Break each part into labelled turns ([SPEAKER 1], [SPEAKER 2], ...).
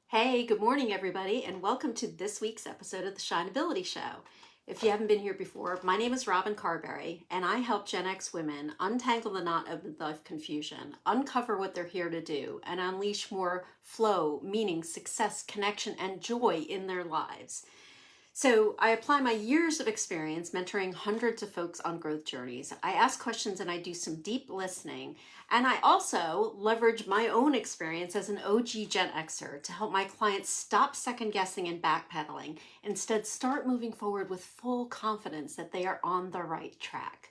[SPEAKER 1] Hey, good morning, everybody, and welcome to this week's episode of the Shineability Show. If you haven't been here before, my name is Robin Carberry, and I help Gen X women untangle the knot of midlife confusion, uncover what they're here to do, and unleash more flow, meaning, success, connection, and joy in their lives. So I apply my years of experience mentoring hundreds of folks on growth journeys. I ask questions and I do some deep listening. And I also leverage my own experience as an OG Gen Xer to help my clients stop second guessing and backpedaling. Instead, start moving forward with full confidence that they are on the right track.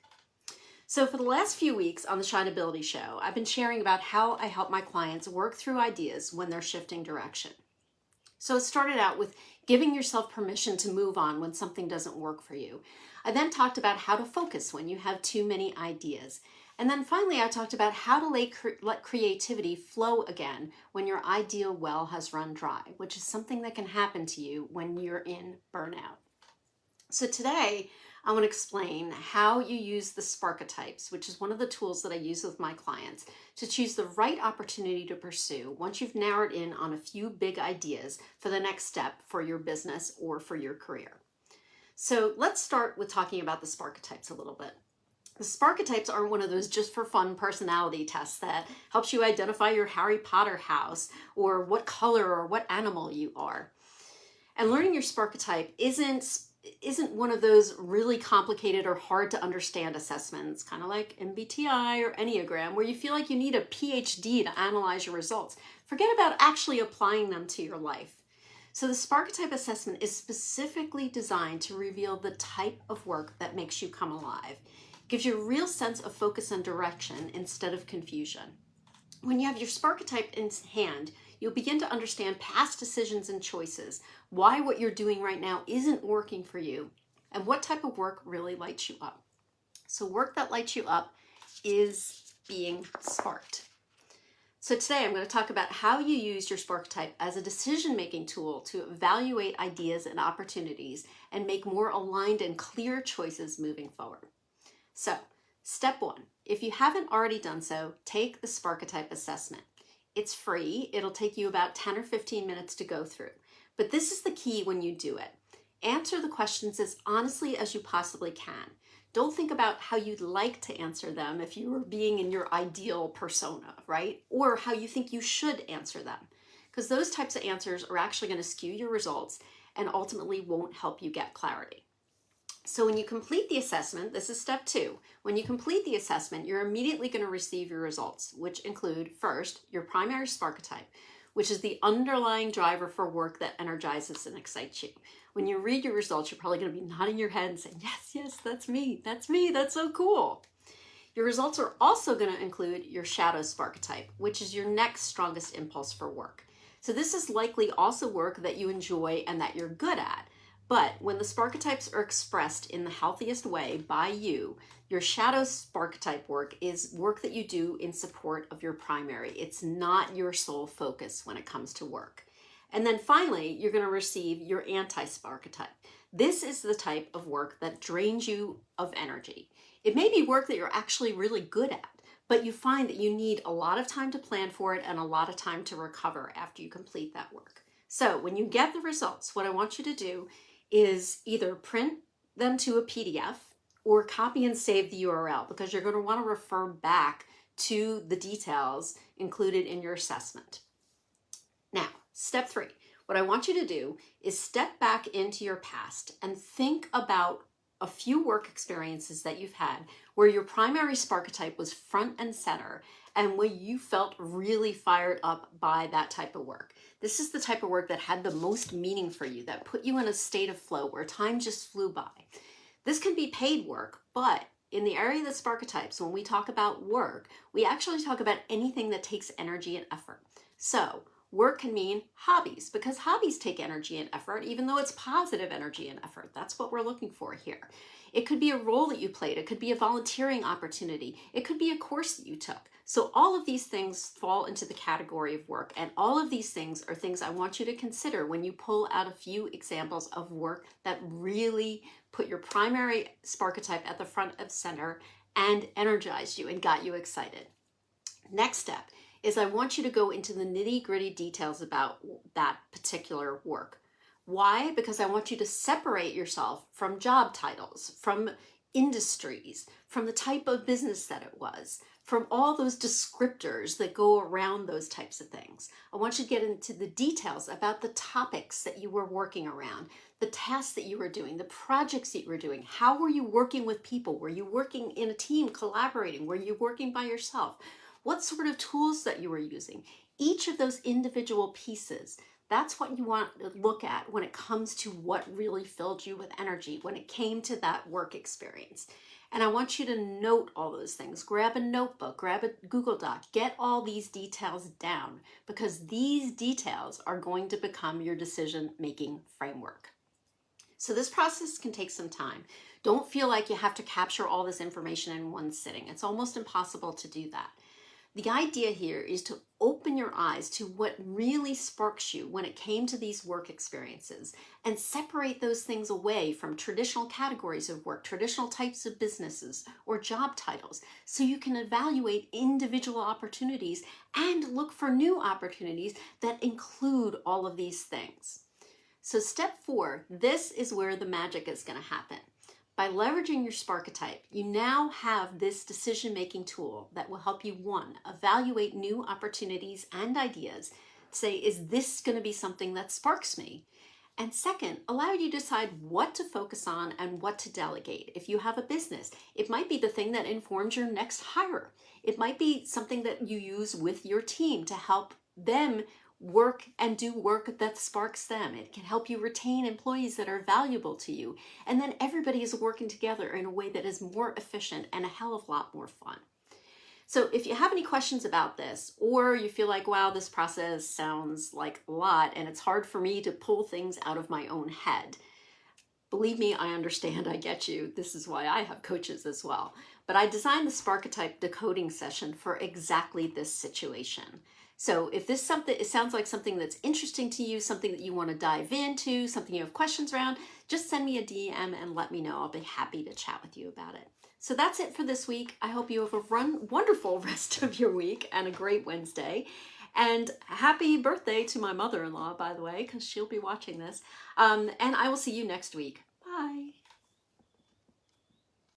[SPEAKER 1] So for the last few weeks on the Shineability Show, I've been sharing about how I help my clients work through ideas when they're shifting direction. So it started out with giving yourself permission to move on when something doesn't work for you. I then talked about how to focus when you have too many ideas. And then finally, I talked about how to let creativity flow again when your ideal well has run dry, which is something that can happen to you when you're in burnout. So today, I want to explain how you use the Sparketypes, which is one of the tools that I use with my clients, to choose the right opportunity to pursue once you've narrowed in on a few big ideas for the next step for your business or for your career. So let's start with talking about the Sparketypes a little bit. The Sparketypes are one of those just for fun personality tests that helps you identify your Harry Potter house or what color or what animal you are. And learning your Sparketype isn't one of those really complicated or hard to understand assessments, kind of like MBTI or Enneagram, where you feel like you need a PhD to analyze your results. Forget about actually applying them to your life. So the Sparketype Assessment is specifically designed to reveal the type of work that makes you come alive. It gives you a real sense of focus and direction instead of confusion. When you have your Sparketype in hand, you'll begin to understand past decisions and choices, why what you're doing right now isn't working for you, and what type of work really lights you up. So work that lights you up is being sparked. So today I'm going to talk about how you use your Sparketype as a decision-making tool to evaluate ideas and opportunities and make more aligned and clear choices moving forward. So step one, if you haven't already done so, take the Sparketype Assessment. It's free. It'll take you about 10 or 15 minutes to go through. But this is the key when you do it. Answer the questions as honestly as you possibly can. Don't think about how you'd like to answer them if you were being in your ideal persona, right? Or how you think you should answer them. Because those types of answers are actually going to skew your results and ultimately won't help you get clarity. So when you complete the assessment, this is step 2. When you complete the assessment, you're immediately going to receive your results, which include, first, your primary Sparketype, which is the underlying driver for work that energizes and excites you. When you read your results, you're probably going to be nodding your head and saying, yes, that's me, that's so cool. Your results are also going to include your shadow Sparketype, which is your next strongest impulse for work. So this is likely also work that you enjoy and that you're good at. But when the Sparketypes are expressed in the healthiest way by you, your shadow Sparketype work is work that you do in support of your primary. It's not your sole focus when it comes to work. And then finally, you're going to receive your anti-Sparketype. This is the type of work that drains you of energy. It may be work that you're actually really good at, but you find that you need a lot of time to plan for it and a lot of time to recover after you complete that work. So when you get the results, what I want you to do is either print them to a PDF or copy and save the URL, because you're going to want to refer back to the details included in your assessment. Now, step 3, what I want you to do is step back into your past and think about a few work experiences that you've had where your primary Sparketype was front and center and where you felt really fired up by that type of work. This is the type of work that had the most meaning for you, that put you in a state of flow where time just flew by. This can be paid work, but in the area of the Sparketypes, when we talk about work, we actually talk about anything that takes energy and effort. So work can mean hobbies, because hobbies take energy and effort, even though it's positive energy and effort. That's what we're looking for here. It could be a role that you played. It could be a volunteering opportunity. It could be a course that you took. So all of these things fall into the category of work, and all of these things are things I want you to consider when you pull out a few examples of work that really put your primary Sparketype at the front of center and energized you and got you excited. Next step is I want you to go into the nitty-gritty details about that particular work. Why? Because I want you to separate yourself from job titles, from industries, from the type of business that it was, from all those descriptors that go around those types of things. I want you to get into the details about the topics that you were working around, the tasks that you were doing, the projects that you were doing. How were you working with people? Were you working in a team, collaborating? Were you working by yourself? What sort of tools that you were using? Each of those individual pieces, that's what you want to look at when it comes to what really filled you with energy when it came to that work experience. And I want you to note all those things. Grab a notebook, grab a Google Doc, get all these details down, because these details are going to become your decision-making framework. So this process can take some time. Don't feel like you have to capture all this information in one sitting. It's almost impossible to do that. The idea here is to open your eyes to what really sparks you when it came to these work experiences and separate those things away from traditional categories of work, traditional types of businesses or job titles, so you can evaluate individual opportunities and look for new opportunities that include all of these things. So step 4, this is where the magic is going to happen. By leveraging your Sparketype, you now have this decision-making tool that will help you, 1, evaluate new opportunities and ideas. Say, is this going to be something that sparks me? And 2nd, allow you to decide what to focus on and what to delegate. If you have a business, it might be the thing that informs your next hire. It might be something that you use with your team to help them work and do work that sparks them. It can help you retain employees that are valuable to you. And then everybody is working together in a way that is more efficient and a hell of a lot more fun. So if you have any questions about this, or you feel like, wow, this process sounds like a lot and it's hard for me to pull things out of my own head, believe me, I understand, I get you. This is why I have coaches as well. But I designed the Sparketype decoding session for exactly this situation. So if this it sounds like something that's interesting to you, something that you want to dive into, something you have questions around, just send me a DM and let me know. I'll be happy to chat with you about it. So that's it for this week. I hope you have a wonderful rest of your week and a great Wednesday. And happy birthday to my mother-in-law, by the way, because she'll be watching this. And I will see you next week. Bye.